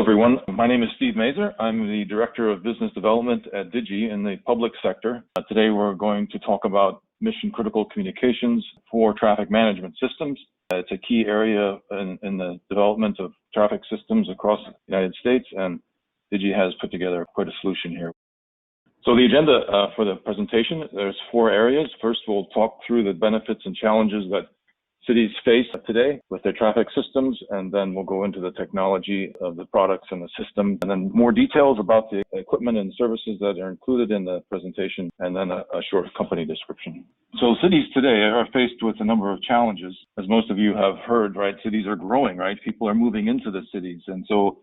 Hello, everyone. My name is Steve Mazer. I'm the Director of Business Development at Digi in the public sector. Today, we're going to talk about mission-critical communications for traffic management systems. It's a key area in the development of traffic systems across the United States, and Digi has put together quite a solution here. So the agenda for the presentation, there's 4 areas. First, we'll talk through the benefits and challenges that cities face today with their traffic systems, and then we'll go into the technology of the products and the system, and then more details about the equipment and services that are included in the presentation, and then a short company description. So cities today are faced with a number of challenges. As most of you have heard, right, cities are growing, right? People are moving into the cities, and so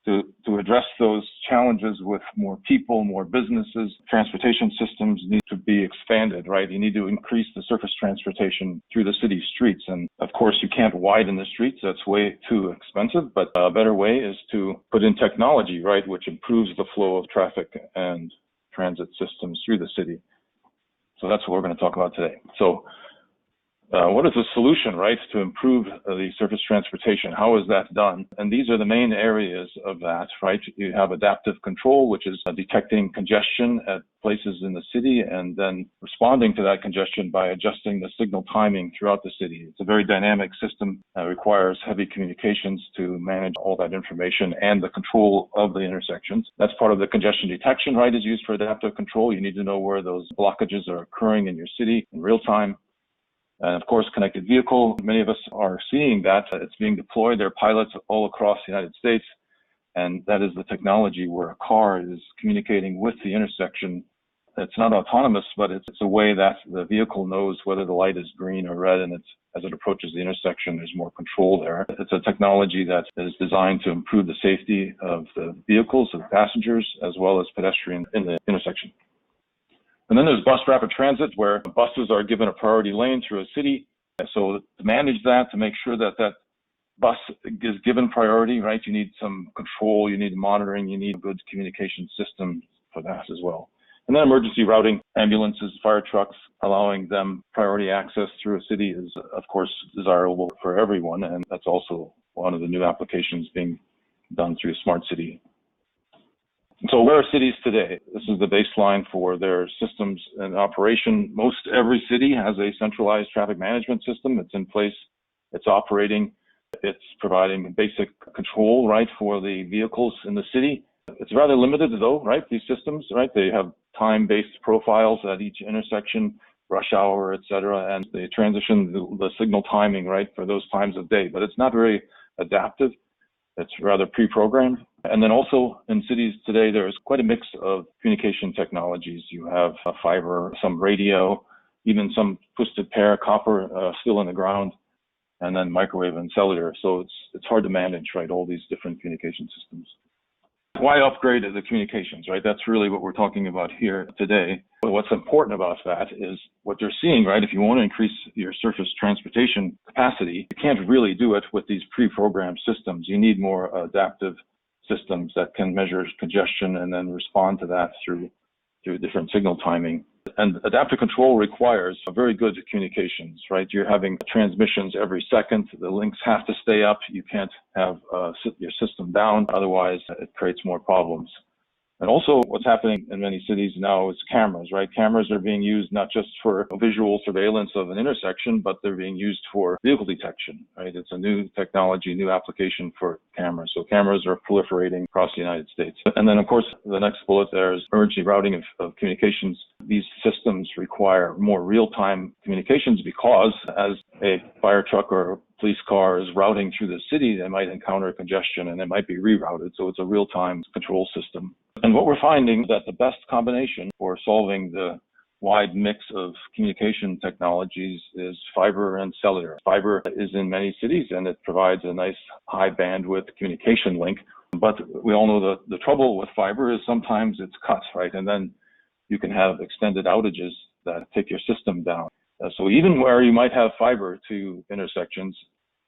to address those challenges with more people, more businesses, transportation systems need to be expanded, right? You need to increase the surface transportation through the city streets. And of course, you can't widen the streets. That's way too expensive. But a better way is to put in technology, right, which improves the flow of traffic and transit systems through the city. So that's what we're going to talk about today. So what is the solution, right, to improve the surface transportation? How is that done? And these are the main areas of that, right? You have adaptive control, which is detecting congestion at places in the city and then responding to that congestion by adjusting the signal timing throughout the city. It's a very dynamic system that requires heavy communications to manage all that information and the control of the intersections. That's part of the congestion detection, right, is used for adaptive control. You need to know where those blockages are occurring in your city in real time. And of course, connected vehicle, many of us are seeing that. It's being deployed. There are pilots all across the United States. And that is the technology where a car is communicating with the intersection. It's not autonomous, but it's a way that the vehicle knows whether the light is green or red. And as it approaches the intersection, there's more control there. It's a technology that is designed to improve the safety of the vehicles, of passengers, as well as pedestrians in the intersection. And then there's bus rapid transit, where buses are given a priority lane through a city. So to manage that, to make sure that that bus is given priority, right, you need some control, you need monitoring, you need a good communication system for that as well. And then emergency routing, ambulances, fire trucks, allowing them priority access through a city is, of course, desirable for everyone. And that's also one of the new applications being done through Smart City. So where are cities today? This is the baseline for their systems in operation. Most every city has a centralized traffic management system. It's in place. It's operating. It's providing basic control, right, for the vehicles in the city. It's rather limited, though, right, these systems, right? They have time-based profiles at each intersection, rush hour, et cetera, and they transition the signal timing, right, for those times of day. But it's not very adaptive. It's rather pre-programmed. And then also in cities today, there's quite a mix of communication technologies. You have fiber, some radio, even some twisted pair, copper still in the ground, and then microwave and cellular. So it's hard to manage, right, all these different communication systems. Why upgrade the communications, right? That's really what we're talking about here today. But what's important about that is what you're seeing, right? If you want to increase your surface transportation capacity, you can't really do it with these pre-programmed systems. You need more adaptive systems that can measure congestion and then respond to that through different signal timing. And adaptive control requires a very good communications, right? You're having transmissions every second. The links have to stay up. You can't have your system down. Otherwise, it creates more problems. And also what's happening in many cities now is cameras, right? Cameras are being used not just for visual surveillance of an intersection, but they're being used for vehicle detection, right? It's a new technology, new application for cameras. So cameras are proliferating across the United States. And then, of course, the next bullet there is emergency routing of communications. These systems require more real-time communications because as a fire truck or police car is routing through the city, they might encounter congestion and they might be rerouted. So it's a real-time control system. And what we're finding is that the best combination for solving the wide mix of communication technologies is fiber and cellular. Fiber is in many cities and it provides a nice high bandwidth communication link. But we all know the trouble with fiber is sometimes it's cut, right? And then you can have extended outages that take your system down. So even where you might have fiber to intersections,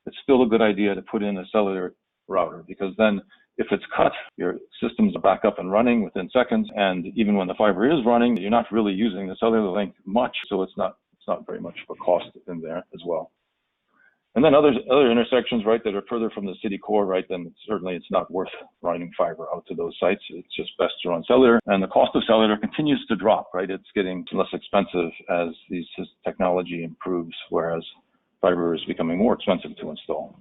it's still a good idea to put in a cellular router, because then if it's cut, your systems are back up and running within seconds. And even when the fiber is running, you're not really using the cellular link much. So it's not very much of a cost in there as well. And then other intersections, right, that are further from the city core, right, then certainly it's not worth running fiber out to those sites. It's just best to run cellular. And the cost of cellular continues to drop, right? It's getting less expensive as this technology improves, whereas fiber is becoming more expensive to install.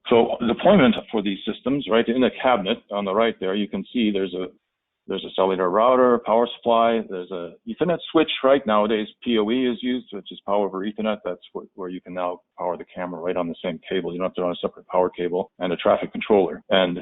So deployment for these systems, right, in the cabinet on the right there, you can see there's a cellular router, power supply, there's a Ethernet switch, right? Nowadays, PoE is used, which is power over Ethernet. That's where you can now power the camera right on the same cable. You don't have to run a separate power cable, and a traffic controller. And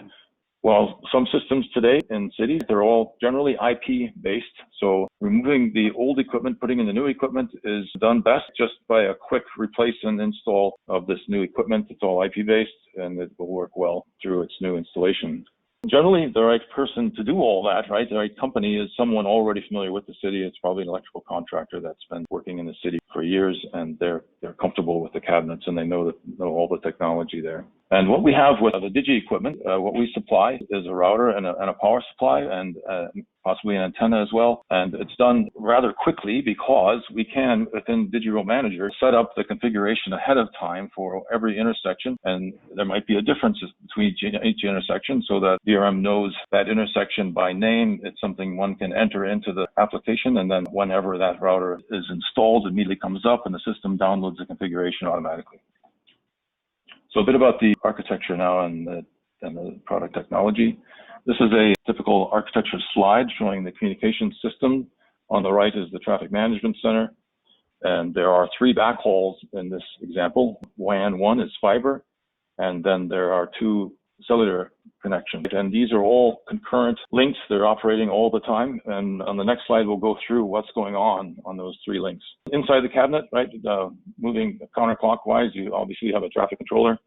while some systems today in cities, they're all generally IP-based. So removing the old equipment, putting in the new equipment is done best just by a quick replace and install of this new equipment. It's all IP-based, and it will work well through its new installation. Generally, the right person to do all that, right, the right company is someone already familiar with the city. It's probably an electrical contractor that's been working in the city for years, and they're comfortable with the cabinets, and they know all the technology there. And what we have with the Digi equipment, what we supply is a router and a power supply, and possibly an antenna as well. And it's done rather quickly because we can, within Digi Remote Manager, set up the configuration ahead of time for every intersection. And there might be a difference between each intersection, so that DRM knows that intersection by name. It's something one can enter into the application, and then whenever that router is installed, it immediately comes up and the system downloads the configuration automatically. So a bit about the architecture now and the product technology. This is a typical architecture slide showing the communication system. On the right is the traffic management center. And there are 3 backhauls in this example. WAN 1 is fiber, and then there are 2 cellular connections. And these are all concurrent links. They're operating all the time. And on the next slide, we'll go through what's going on those 3 links. Inside the cabinet, right, moving counterclockwise, you obviously have a traffic controller.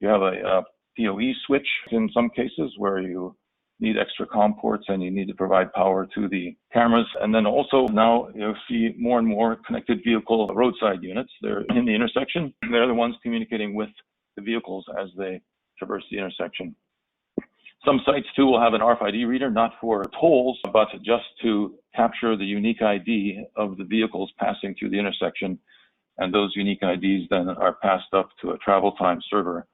You have a PoE switch in some cases where you need extra COM ports and you need to provide power to the cameras. And then also now you'll see more and more connected vehicle roadside units. They're in the intersection. They're the ones communicating with the vehicles as they traverse the intersection. Some sites too will have an RFID reader, not for tolls, but just to capture the unique ID of the vehicles passing through the intersection. And those unique IDs then are passed up to a travel time server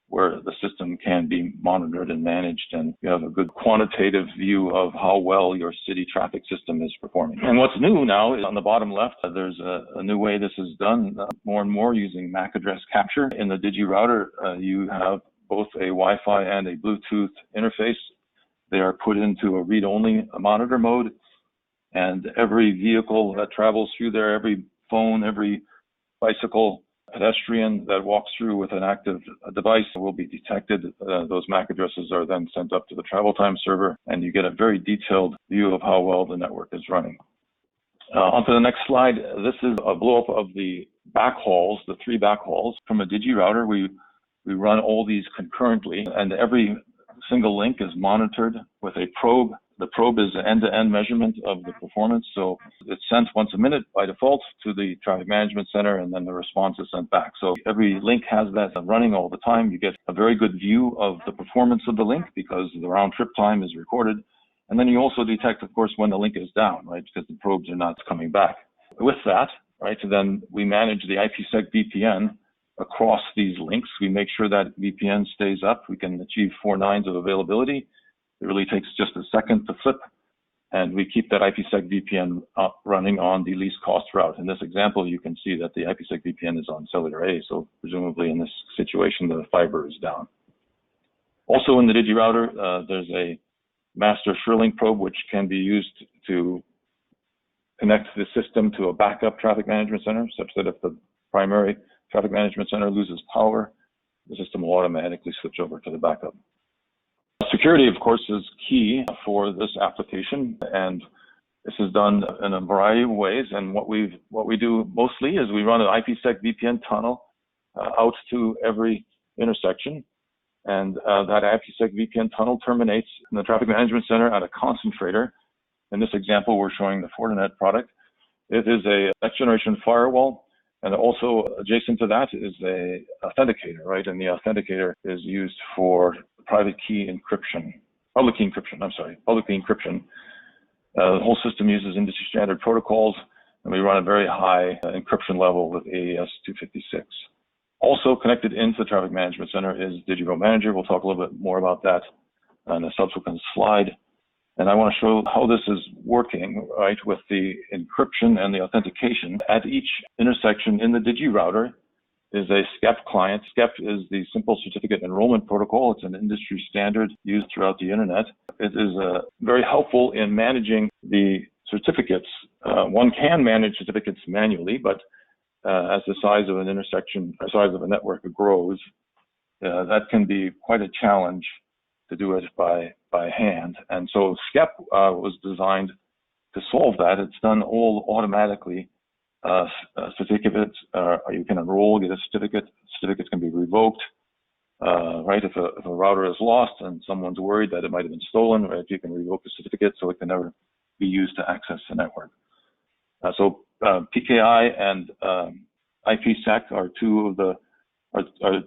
where the system can be monitored and managed, and you have a good quantitative view of how well your city traffic system is performing. And what's new now is on the bottom left, there's a new way this is done, more and more using MAC address capture. In the Digi router, you have both a Wi-Fi and a Bluetooth interface. They are put into a read-only monitor mode, and every vehicle that travels through there, every phone, every bicycle, pedestrian that walks through with an active device will be detected. Those MAC addresses are then sent up to the travel time server, and you get a very detailed view of how well the network is running. On to the next slide. This is a blow-up of the backhauls, the 3 backhauls. From a Digi router, we run all these concurrently, and every single link is monitored with a probe. The probe is an end-to-end measurement of the performance, so it's sent once a minute by default to the traffic management center, and then the response is sent back. So every link has that running all the time. You get a very good view of the performance of the link because the round trip time is recorded. And then you also detect, of course, when the link is down, right, because the probes are not coming back. With that, right, then we manage the IPsec VPN across these links. We make sure that VPN stays up. We can achieve 4 nines of availability. It really takes just a second to flip, and we keep that IPsec VPN up running on the least cost route. In this example, you can see that the IPsec VPN is on cellular A, so presumably in this situation, the fiber is down. Also in the Digi router, there's a master SureLink probe, which can be used to connect the system to a backup traffic management center, such that if the primary traffic management center loses power, the system will automatically switch over to the backup. Security, of course, is key for this application, and this is done in a variety of ways. And what we do mostly is we run an IPsec VPN tunnel out to every intersection, and that IPsec VPN tunnel terminates in the traffic management center at a concentrator. In this example, we're showing the Fortinet product. It is a next-generation firewall. And also adjacent to that is a authenticator, right? And the authenticator is used for private key encryption, public key encryption. The whole system uses industry standard protocols, and we run a very high encryption level with AES 256. Also connected into the Traffic Management Center is Digi Remote Manager. We'll talk a little bit more about that on a subsequent slide. And I want to show how this is working, right, with the encryption and the authentication. At each intersection in the Digi router is a SCEP client. SCEP is the Simple Certificate Enrollment Protocol. It's an industry standard used throughout the internet. It is very helpful in managing the certificates. One can manage certificates manually, but as the size of an intersection, the size of a network grows, that can be quite a challenge to do it by hand. And so SCEP was designed to solve that. It's done all automatically. Certificates, you can enroll, get a certificate. Certificates can be revoked, right? If a router is lost and someone's worried that it might have been stolen, right, you can revoke the certificate so it can never be used to access the network. So PKI and IPsec are two of the,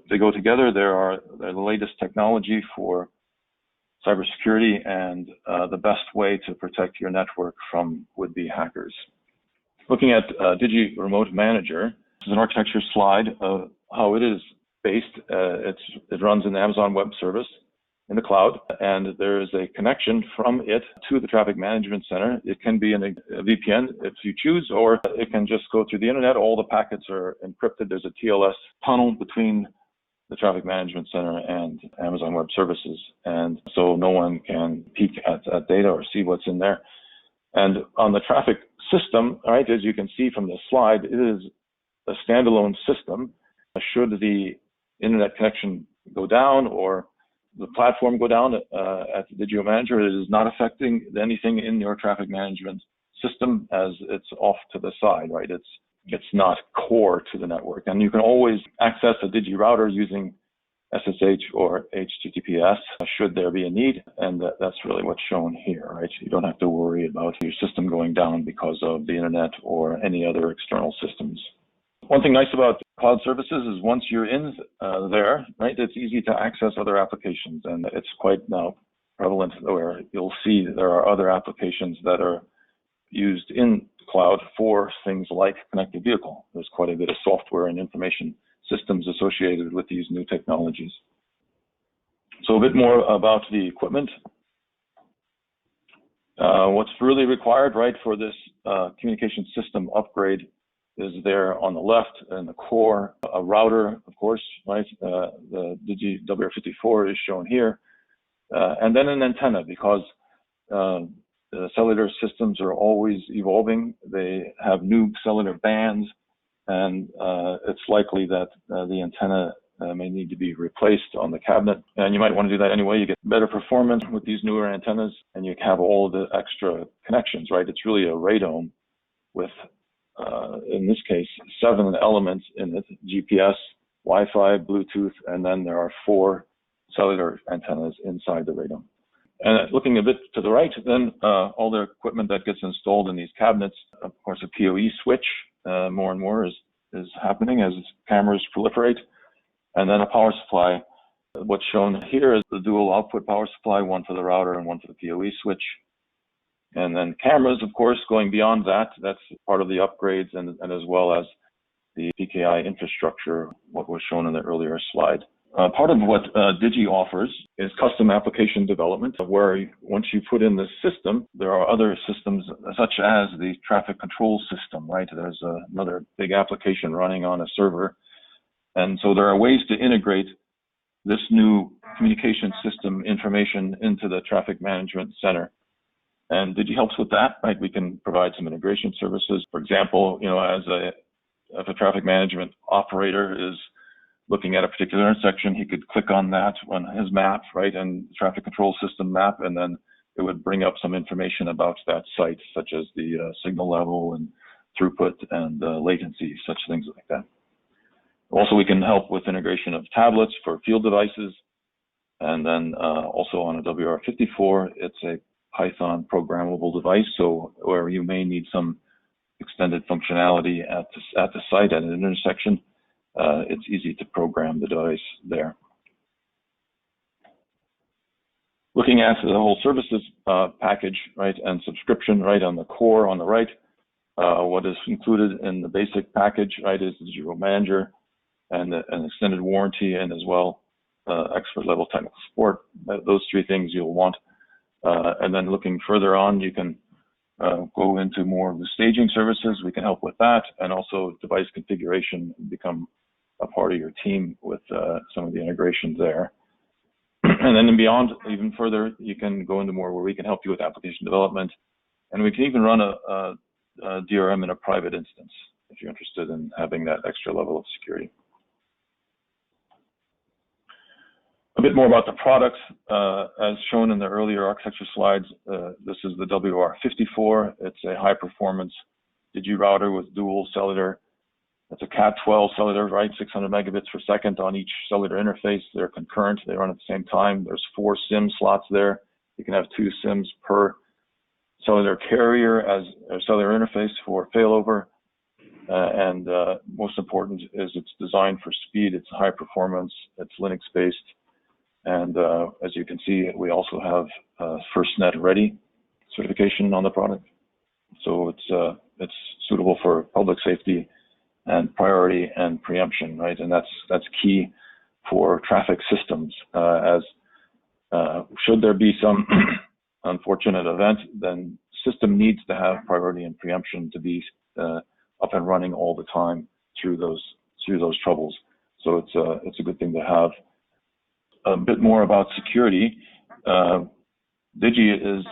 they go together. They're the latest technology for cybersecurity and the best way to protect your network from would-be hackers. Looking at Digi Remote Manager, this is an architecture slide of how it is based. It runs in the Amazon Web Service in the cloud, and there is a connection from it to the Traffic Management Center. It can be in a VPN if you choose, or it can just go through the internet. All the packets are encrypted. There's a TLS tunnel between the Traffic Management Center and Amazon Web Services, and so no one can peek at that data or see what's in there. And on the traffic system, right, as you can see from this slide, it is a standalone system. Should the internet connection go down or the platform go down at the Digi Remote Manager, it is not affecting anything in your traffic management system as it's off to the side, right? It's not core to the network. And you can always access a Digi router using SSH or HTTPS should there be a need, and that's really what's shown here, right? You don't have to worry about your system going down because of the internet or any other external systems. One thing nice about cloud services is once you're in there, right, it's easy to access other applications, and it's quite now prevalent where you'll see there are other applications that are used in cloud for things like connected vehicle. There's quite a bit of software and information systems associated with these new technologies. So a bit more about the equipment. What's really required, right, for this communication system upgrade is there on the left in the core, a router, of course, right? The Digi WR54 is shown here, and then an antenna, because the cellular systems are always evolving. They have new cellular bands, and it's likely that the antenna may need to be replaced on the cabinet. And you might want to do that anyway. You get better performance with these newer antennas, and you have all the extra connections, right? It's really a radome with, in this case, 7 elements in it: GPS, Wi-Fi, Bluetooth, and then there are 4 cellular antennas inside the radome. And looking a bit to the right, then all the equipment that gets installed in these cabinets, of course, a PoE switch, more and more is happening as cameras proliferate, and then a power supply. What's shown here is the dual output power supply, one for the router and one for the PoE switch. And then cameras, of course, going beyond that, that's part of the upgrades, and as well as the PKI infrastructure, what was shown in the earlier slide. Part of what Digi offers is custom application development, where once you put in the system, there are other systems such as the traffic control system, right? There's another big application running on a server. And so there are ways to integrate this new communication system information into the traffic management center. And Digi helps with that, right? We can provide some integration services. For example, if a traffic management operator is looking at a particular intersection, he could click on that on his map, right, and traffic control system map, and then it would bring up some information about that site, such as the signal level and throughput and latency, such things like that. Also, we can help with integration of tablets for field devices, and then also on a WR54, it's a Python programmable device, so where you may need some extended functionality at the site at an intersection, it's easy to program the device there. Looking at the whole services package, right, and subscription, right, on the core on the right, what is included in the basic package, right, is the Digi Remote Manager, 2 Fallback, 2 Fallback and an extended warranty, and as well expert level technical support. Those three things you'll want. And then looking further on, you can go into more of the staging services. We can help with that, and also device configuration, become a part of your team with some of the integrations there. And then beyond, even further, you can go into more where we can help you with application development, and we can even run a DRM in a private instance if you're interested in having that extra level of security. A bit more about the products. As shown in the earlier architecture slides, this is the WR54. It's a high-performance Digi router with dual cellular. It's a Cat12 cellular, right? 600 megabits per second on each cellular interface. They're concurrent. They run at the same time. There's 4 SIM slots there. You can have 2 SIMs per cellular carrier as a cellular interface for failover. And most important is it's designed for speed. It's high performance. It's Linux-based. And as you can see, we also have FirstNet Ready certification on the product. So it's suitable for public safety and priority and preemption, right? And that's key for traffic systems. As should there be some unfortunate event, then system needs to have priority and preemption to be up and running all the time through those troubles. So it's a good thing to have. A bit more about security. Digi is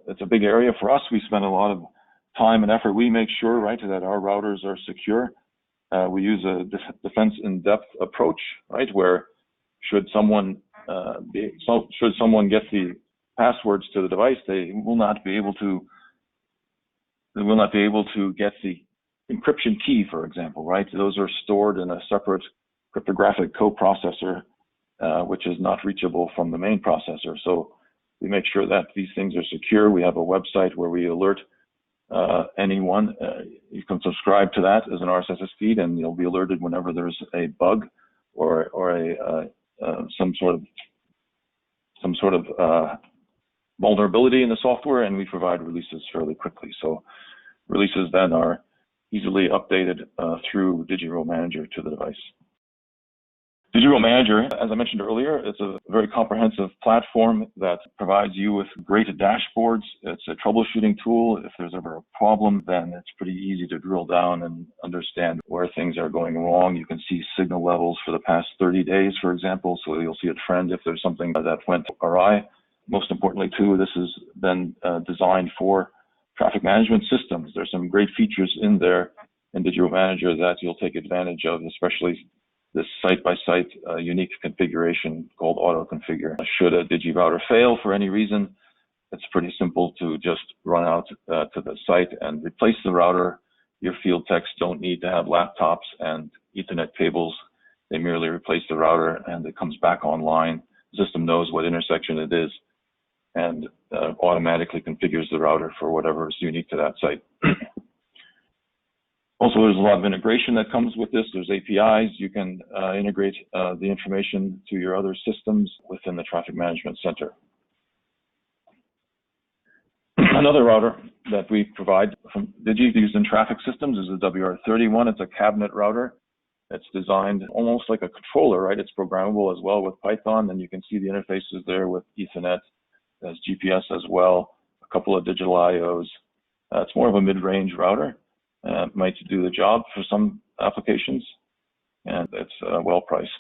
it's a big area for us. We spend a lot of time and effort. We make sure, right, that our routers are secure. We use a defense in-depth approach, right, where should someone get the passwords to the device, they will not be able to get the encryption key, for example, right? Those are stored in a separate cryptographic coprocessor, which is not reachable from the main processor. So we make sure that these things are secure. We have a website where we alert anyone. You can subscribe to that as an RSS feed, and you'll be alerted whenever there's a bug or some sort of vulnerability in the software, and we provide releases fairly quickly. So releases then are easily updated through Digi Remote Manager to the device. Digi Remote Manager, as I mentioned earlier, it's a very comprehensive platform that provides you with great dashboards. It's a troubleshooting tool. If there's ever a problem, then it's pretty easy to drill down and understand where things are going wrong. You can see signal levels for the past 30 days, for example, so you'll see a trend if there's something that went awry. Most importantly, too, this has been designed for traffic management systems. There's some great features in there in Digi Remote Manager that you'll take advantage of, especially this site-by-site unique configuration called auto-configure. Should a Digi router fail for any reason, it's pretty simple to just run out to the site and replace the router. Your field techs don't need to have laptops and Ethernet cables. They merely replace the router and it comes back online. The system knows what intersection it is and automatically configures the router for whatever is unique to that site. Also, there's a lot of integration that comes with this. There's APIs. You can integrate the information to your other systems within the traffic management center. Another router that we provide from Digi used in traffic systems is the WR31. It's a cabinet router. It's designed almost like a controller, right? It's programmable as well with Python, and you can see the interfaces there with Ethernet. There's GPS as well, a couple of digital IOs. It's more of a mid-range router. Might do the job for some applications, and it's well priced.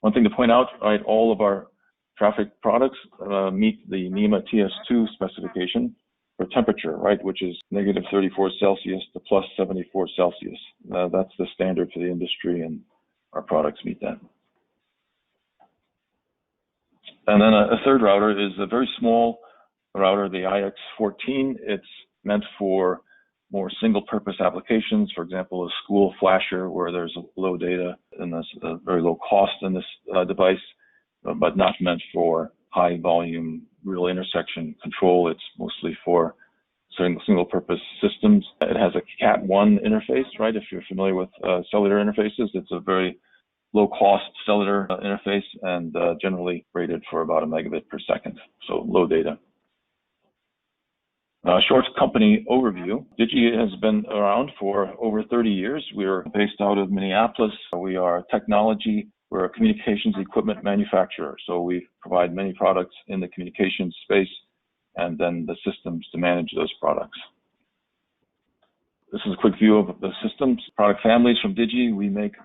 One thing to point out, right, all of our traffic products meet the NEMA TS2 specification for temperature, right, which is -34 Celsius to +74 Celsius. That's the standard for the industry, and our products meet that. And then a third router is a very small router, the IX14. It's meant for more single-purpose applications, for example, a school flasher where there's low data and there's very low cost in this device, but not meant for high-volume real intersection control. It's mostly for single-purpose systems. It has a Cat1 interface, right? If you're familiar with cellular interfaces, it's a very low-cost cellular interface and generally rated for about 1 megabit per second, so low data. Short company overview. Digi has been around for over 30 years. We're based out of Minneapolis. We are technology. We're a communications equipment manufacturer. So we provide many products in the communications space and then the systems to manage those products. This is a quick view of the systems, product families from Digi. We make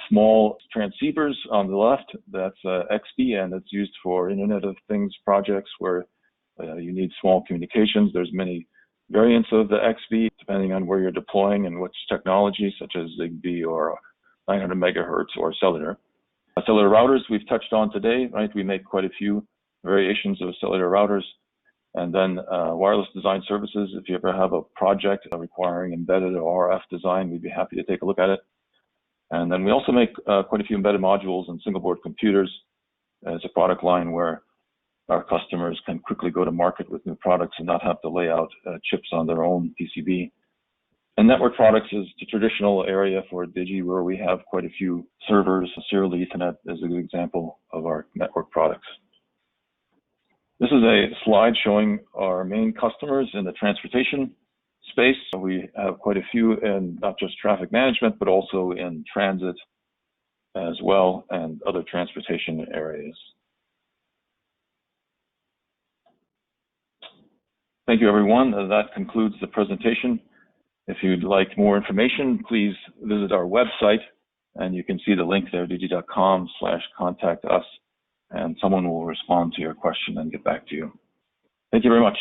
small transceivers on the left. That's XP, and it's used for Internet of Things projects where you need small communications. There's many variants of the XP depending on where you're deploying and which technology, such as Zigbee or 900 megahertz or cellular. Cellular routers we've touched on today, right? We make quite a few variations of cellular routers. And then wireless design services. If you ever have a project requiring embedded or RF design, we'd be happy to take a look at it. And then we also make quite a few embedded modules and single board computers as a product line where our customers can quickly go to market with new products and not have to lay out chips on their own PCB. And network products is the traditional area for Digi, where we have quite a few servers. Serial Ethernet is a good example of our network products. This is a slide showing our main customers in the transportation space. So we have quite a few in not just traffic management, but also in transit as well and other transportation areas. Thank you, everyone. That concludes the presentation. If you'd like more information, please visit our website, and you can see the link there, digi.com/contact us. And someone will respond to your question and get back to you. Thank you very much.